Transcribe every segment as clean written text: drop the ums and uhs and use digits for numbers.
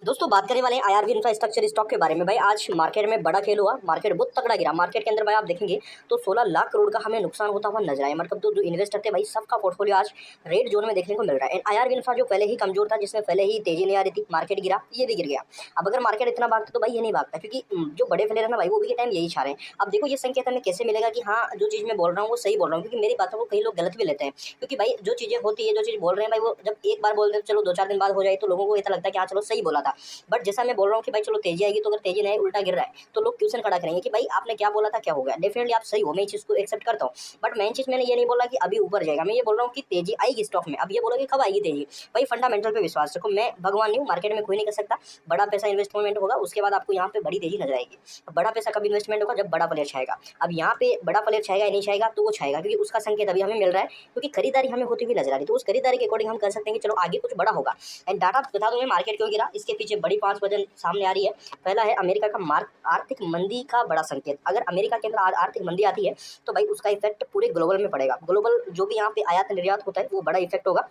दोस्तों बात करने वाले हैं आईआरबी इंफ्रास्ट्रक्चर स्टॉक के बारे में। भाई आज मार्केट में बड़ा खेल हुआ, मार्केट बहुत तगड़ा गिरा। मार्केट के अंदर भाई आप देखेंगे तो 16 लाख करोड़ का हमें नुकसान होता हुआ नजर आया। मतलब तो जो इन्वेस्टर थे भाई सबका पोर्टफोलियो आज रेड जोन में देखने को मिल रहा है। एंड आईआरबी इंफ्रा जो पहले ही कमजोर था, जिसमें पहले ही तेजी नहीं आ रही थी, मार्केट गिरा, ये भी गिर गया। अब अगर मार्केट इतना भागता तो भाई ये नहीं भागता, क्योंकि जो बड़े प्लेयर है ना भाई वो भी के टाइम यही छा रहे हैं। अब देखो ये संकेत हमें कैसे मिलेगा कि हाँ जो चीज़ मैं बोल रहा हूँ वो सही बोल रहा हूँ, क्योंकि मेरी बातों को कई लोग गलत भी लेते हैं। क्योंकि भाई जो चीज़ें होती है, जो चीज़ बोल रहे हैं भाई, वो जब एक बार बोल रहे चलो 2-4 दिन बाद हो जाए तो लोगों को ऐसा लगता है कि हाँ चलो सही बोला था। बट जैसा मैं बोल रहा हूँ कि भाई चलो तेजी आएगी, तो अगर तेजी नहीं उल्टा गिर रहा है तो लोग क्वेश्चन खड़ा करेंगे कि भाई आपने क्या बोला था, क्या हो गया। डेफिनेटली आप सही हो, मैं इस चीज़ को एक्सेप्ट करता हूँ। बट मेन चीज़ मैंने ये नहीं बोला कि अभी ऊपर जाएगा, मैं ये बोल रहा हूँ कि तेजी आएगी स्टॉक में। अब ये बोलो कि कब आएगी तेजी, भाई फंडामेंटल पे विश्वास रखो। मैं भगवान नहीं हूँ, मार्केट में कोई नहीं कर सकता। बड़ा पैसा इन्वेस्टमेंट होगा, उसके बाद आपको यहाँ पे बड़ी तेजी नजर आएगी। बड़ा पैसा कब इन्वेस्टमेंट होगा, जब बड़ा प्लेयर छाएगा। अब यहाँ पे बड़ा प्लेयर छाएगा या नहीं छाएगा, तो वो छाएगा, क्योंकि उसका संकेत अभी हमें मिल रहा है, क्योंकि खरीदारी हमें होती हुई नजर आ रही है। तो उस खरीदारी के अकॉर्डिंग हम कर सकते हैं कि चलो आगे कुछ बड़ा होगा। एंड डाटा बता दूं मैं मार्केट क्यों गिरा, इसके पीछे बड़ी 5 वजह सामने आ रही है। पहला है अमेरिका का आर्थिक मंदी का बड़ा संकेत। अगर अमेरिका के अंदर आर्थिक मंदी आती है तो भाई उसका इफेक्ट पूरे ग्लोबल में पड़ेगा। ग्लोबल जो भी यहाँ पे आयात निर्यात होता है वो बड़ा इफेक्ट होगा।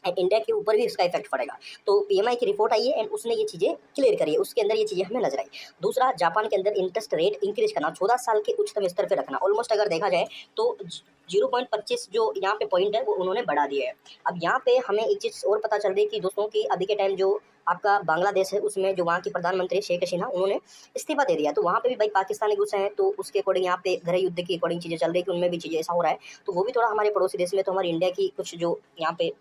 इंडिया के ऊपर भी इसका इफेक्ट पड़ेगा। तो पीएमआई की रिपोर्ट आई है एंड उसने ये चीज़ें क्लियर करी है, उसके अंदर ये चीज़ें हमें नजर आई। दूसरा, जापान के अंदर इंटरेस्ट रेट इंक्रीज करना, 14 साल के उच्चतम स्तर पर रखना। ऑलमोस्ट अगर देखा जाए तो 0.25 जो यहाँ पे पॉइंट है वो उन्होंने बढ़ा दिया है। अब यहाँ पे हमें एक चीज़ और पता चल रही है कि दोस्तों की अभी के टाइम जो आपका बांग्लादेश है, उसमें जो वहाँ की प्रधानमंत्री शेख हसीना, उन्होंने इस्तीफा दे दिया। तो वहाँ पे भी भाई पाकिस्तानी घुसे हैं, तो उसके अकॉर्डिंग यहाँ पे गृह युद्ध की अकॉर्डिंग चीज़ें चल रही है कि उनमें भी चीज़ें ऐसा हो रहा है। तो वो भी थोड़ा हमारे पड़ोसी देश में, तो हमारी इंडिया की कुछ जो यहाँ पे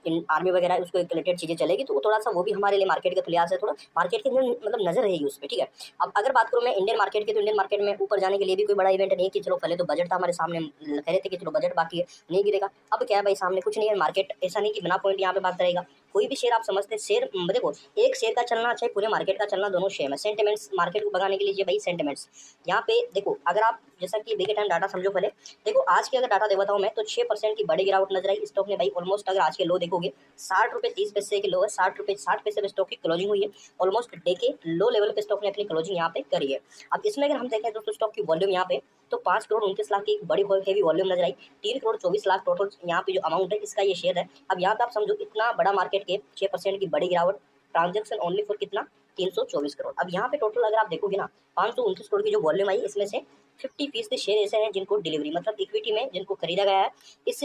इन आर्मी वगैरह उसको रिलेटेड चीज़ें चलेगी, तो वो थोड़ा सा वो भी हमारे लिए मार्केट के लिहाज से थोड़ा मार्केट के अंदर मतलब नजर रहेगी उस पर। ठीक है। अब अगर बात करूँ मैं इंडियन मार्केट की, तो इंडियन मार्केट में ऊपर जाने के लिए भी कोई बड़ा इवेंट नहीं है कि चलो पहले तो बजट था हमारे सामने, कह रहे थे कि चलो बजट बाकी है नहीं गिरेगा। अब क्या है भाई, सामने कुछ नहीं है। मार्केट ऐसा नहीं कि बिना पॉइंट यहाँ पे बात करेगा। कोई भी शेयर आप समझते हैं, शेयर देखो एक शेयर का चलना चाहे पूरे मार्केट का चलना, दोनों सेम है। सेंटिमेंट्स मार्केट को भगाने के लिए भाई सेंटिमेंट्स यहाँ पे देखो। अगर आप जैसा कि बी के टाइम डाटा समझो पहले, देखो आज के अगर डाटा दे बताऊँ मैं, तो 6% की बड़ी गिरावट नजर आई स्टॉक ने भाई। ऑलमोस्ट अगर आज के लो देखोगे 60 रुपये 30 पैसे के लो है, 60 पैसे पे स्टॉक की क्लोजिंग हुई है। ऑलमोस्ट डे के लो लेवल पे स्टॉक ने अपनी क्लोजिंग यहाँ पे करी है। अब इसमें अगर हम देखें दोस्तों स्टॉक की वॉल्यूम यहाँ पे, तो 5 करोड़ 29 लाख की एक बड़ी हेवी वॉल्यूम नजर आई। 3 करोड़ 24 लाख टोटल यहाँ पे जो अमाउंट है इसका ये शेयर है। अब यहाँ पे आप समझो इतना बड़ा मार्केट के 6% की बड़ी गिरावट, ट्रांजेक्शन ओनली फॉर कितना, 324 करोड़। अब यहाँ पे टोटल अगर आप देखोगे ना, 529 करोड़ की जो वॉल्यूम आई, इसमें से 50% शेयर ऐसे हैं जिनको डिलीवरी मतलब इक्विटी में जिनको खरीदा गया है। इस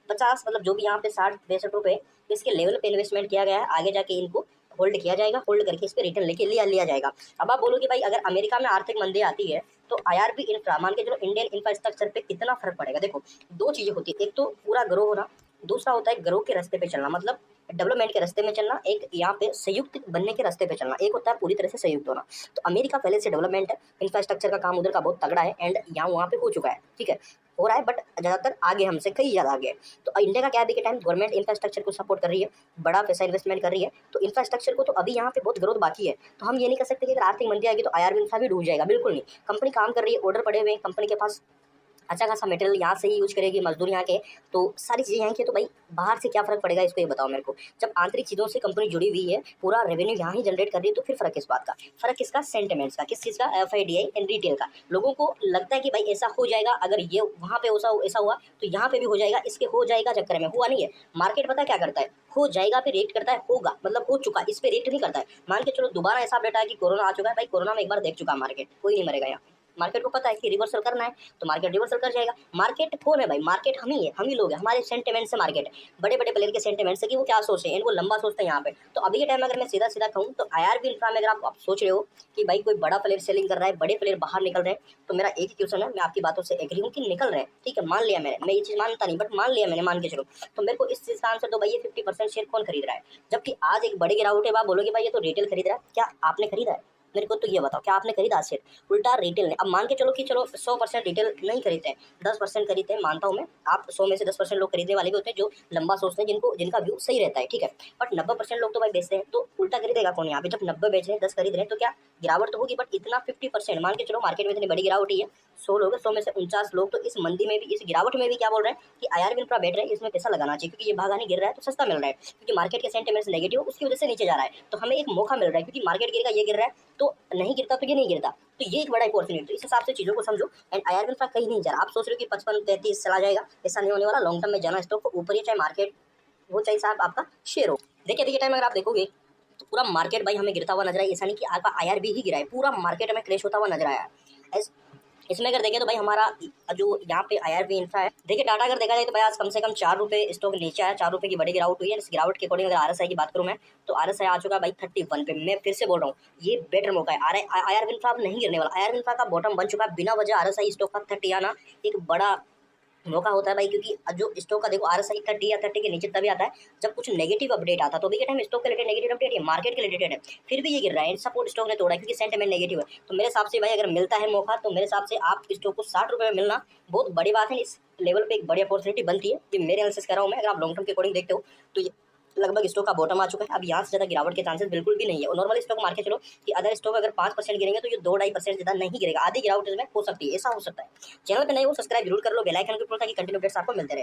50 मतलब जो भी यहाँ पे 60 62 रुपये इसके लेवल पे इन्वेस्टमेंट किया गया है, आगे जाके इनको होल्ड किया जाएगा, होल्ड करके इस पे रिटर्न लेके लिया जाएगा। अब आप बोलोगे भाई अगर अमेरिका में आर्थिक मंदी आती है तो आईआरबी इंफ्रा मान के चलो इंडियन इंफ्रास्ट्रक्चर पे कितना फर्क पड़ेगा। देखो दो चीजें होती है, एक तो पूरा ग्रो होना, दूसरा होता है ग्रो के रास्ते पे चलना, मतलब डेवलपमेंट के रास्ते में चलना, एक यहाँ पे संयुक्त बनने के रास्ते पे चलना, एक होता है पूरी तरह से संयुक्त होना। तो अमेरिका पहले से डेवलपमेंट है, इंफ्रास्ट्रक्चर का काम उधर का बहुत तगड़ा है एंड यहाँ वहाँ पे हो चुका है। ठीक है, हो रहा है, बट ज़्यादातर आगे हमसे कई ज़्यादा आगे है। तो इंडिया का क्या अभी के टाइम गवर्नमेंट इंफ्रास्ट्रक्चर को सपोर्ट कर रही है, बड़ा पैसा इन्वेस्टमेंट कर रही है, तो इंफ्रास्ट्रक्चर को तो अभी यहाँ पे बहुत ग्रोथ बाकी है। तो हम ये नहीं कर सकते कि अगर आर्थिक मंदी आएगी तो आईआरबी इंफ्रा भी डूब जाएगा, बिल्कुल नहीं। कंपनी काम कर रही है, ऑर्डर पड़े हुए हैं, कंपनी के पास अच्छा खासा मटेरियल यहाँ से ही यूज करेगी, मजदूर यहाँ के, तो सारी चीज़ें यहाँ की। तो भाई बाहर से क्या फर्क पड़ेगा, इसको ये बताओ मेरे को। जब आंतरिक चीज़ों से कंपनी जुड़ी हुई है, पूरा रेवेन्यू यहाँ ही जनरेट कर रही है, तो फिर फर्क किस बात का, फर्क किसका, सेंटिमेंट्स का, किस चीज़ का, एफआईडीआई एंड रिटेल का। लोगों को लगता है कि भाई ऐसा हो जाएगा, अगर ये वहाँ पे ऐसा हुआ तो यहाँ पे भी हो जाएगा, इसके हो जाएगा चक्कर में हुआ नहीं है। मार्केट पता क्या करता है, हो जाएगा पे रेट करता है, होगा मतलब हो चुका, इस पे रेट नहीं करता है। मान के चलो दोबारा ऐसा अपडेट आया कि कोरोना आ चुका है, भाई कोरोना में एक बार देख चुका मार्केट, कोई नहीं मरेगा यहाँ। मार्केट को पता है कि रिवर्सल करना है, तो मार्केट रिवर्सल कर जाएगा। मार्केट कौन है भाई, मार्केट हम ही लोग हैं, हमारे सेंटिमेंट से मार्केट है, बड़े बड़े प्लेयर के सेंटिमेंट से कि वो क्या सोचते हैं, इनको लंबा सोचते हैं यहाँ पे। तो अभी के टाइम अगर मैं सीधा सीधा कहूँ तो आईआरबी इंफ्रा में अगर आप सोच रहे हो कि भाई कोई बड़ा प्लेयर सेलिंग कर रहा है, बड़े प्लेयर बाहर निकल रहे हैं, तो मेरा एक ही क्वेश्चन है, मैं आपकी बातों से एग्री हूँ कि निकल रहे हैं, ठीक है, मान लिया मैंने, मैं ये चीज़ मानता नहीं बट मान लिया मैंने, मान के चलो। तो मेरे को इस चीज़ का आंसर दो भाई, ये 50% शेयर कौन खरीद रहा है, जबकि आज एक बड़ी गिरावट है। आप बोलोगे भाई ये तो रिटेल खरीद रहा है, क्या आपने खरीदा है, मेरे को तो ये बताओ, क्या आपने खरीदा शेयर, उल्टा रिटेल ने। अब मान के चलो कि चलो 100% रिटेल नहीं खरीदते हैं, 10% खरीदते हैं, मानता हूँ मैं, आप 100 में से 10% लोग खरीदने वाले भी होते हैं जो लंबा सोचते हैं, जिनका व्यू सही रहता है, ठीक है। बट 90% लोग तो भाई बेचते हैं, तो उल्टा खरीदेगा कौन यहाँ पे, जब 90 बेच रहे हैं 10 खरीद रहे हैं, तो क्या गिरावट तो होगी, बट इतना 50% मान के चलो मार्केट में इतनी बड़ी गिरावट ही है। 100 लोग, 100 में से 49 लोग तो इस मंदी में भी, इस गिरावट में भी क्या बोल रहे हैं कि आईआरबी इंफ्रा बैठ रहे हैं, इसमें पैसा लगाना चाहिए, क्योंकि ये भागा नहीं, गिर रहा है तो सस्ता मिल रहा है, क्योंकि मार्केट के सेंटिमेंट्स नेगेटिव उसकी वजह से नीचे जा रहा है, तो हमें एक मौका मिल रहा है, क्योंकि मार्केट गिरेगा, ये गिर रहा है, तो नहीं गिरता तो ये नहीं गिरता, तो ये एक बड़ा अपॉर्चुनिटी। तो इस हिसाब से चीज़ों को समझो। एंड आईआरबी इंफ्रा कहीं नहीं जा रहा, आप सोच रहे हो कि 55 33 चला जाएगा, ऐसा नहीं होने वाला। लॉन्ग टर्म में जाना स्टॉक को ऊपर ही, चाहे मार्केट हो चाहे साहब आपका शेयर हो। देखिए अभी के टाइम अगर आप देखोगे तो पूरा मार्केट भाई हमें गिरता हुआ नजर आया। ऐसा नहीं कि आपका IRB ही गिरा है, पूरा मार्केट हमें क्रैश होता हुआ नजर आया। इसमें अगर देखें तो भाई हमारा जो यहाँ पे IRB इंफ्रा है, देखिए टाटा अगर देखा जाए तो भाई आज कम से कम 4 रुपये स्टॉक नीचे आया, 4 रुपये की बड़ी गिरावट हुई है। इस गिरावट के अकॉर्डिंग अगर RSI की बात करूँ मैं, तो RSI आ चुका है भाई 31 पे। मैं फिर से बोल रहा हूँ, ये बेटर मौका है। IRB इंफ्रा अब नहीं गिरने वाला, IRB इंफ्रा का बॉटम बन चुका है। बिना वजह RSI स्टॉक का 30 आना एक बड़ा मौका होता है भाई, क्योंकि जो स्टॉक का देखो RSI 30 या 30 के नीचे तभी आता है जब कुछ नेगेटिव अपडेट आता है। तो अभी के टाइम स्टॉक के रिलेटेड नेगेटिव अपडेट है, मार्केट के रिलेटेड है, फिर भी ये गिर रहा है। सपोर्ट स्टॉक ने तोड़ा है क्योंकि सेंटिमेंट नेगेटिव है। तो मेरे हिसाब से भाई अगर मिलता है मौका, तो मेरे हिसाब से आप स्टॉक को 60 रुपये में मिलना बहुत बड़ी बात है। इस लेवल पे एक बड़ी अपॉर्चुनिटी बनती है, ये मेरे एनालिसिस कर रहा हूँ मैं। अगर आप लॉन्ग टर्म के अकॉर्डिंग देखते हो तो ये लगभग स्टॉक का बॉटम आ चुका है। अब यहाँ से ज़्यादा गिरावट के चांसेस बिल्कुल भी नहीं है। और नॉर्मल स्टॉक मार्केट चलो कि अदर स्टॉक अगर 5% गिरेंगे तो ये 2-2.5% ज़्यादा नहीं गिरेगा, आधी गिरावट इसमें हो सकती है, ऐसा हो सकता है। चैनल पे नए हो सब्सक्राइब जरूर कर लो, बेल आइकन के ऊपर, ताकि कंटिन्यू अपडेट्स आपको मिलते रहे।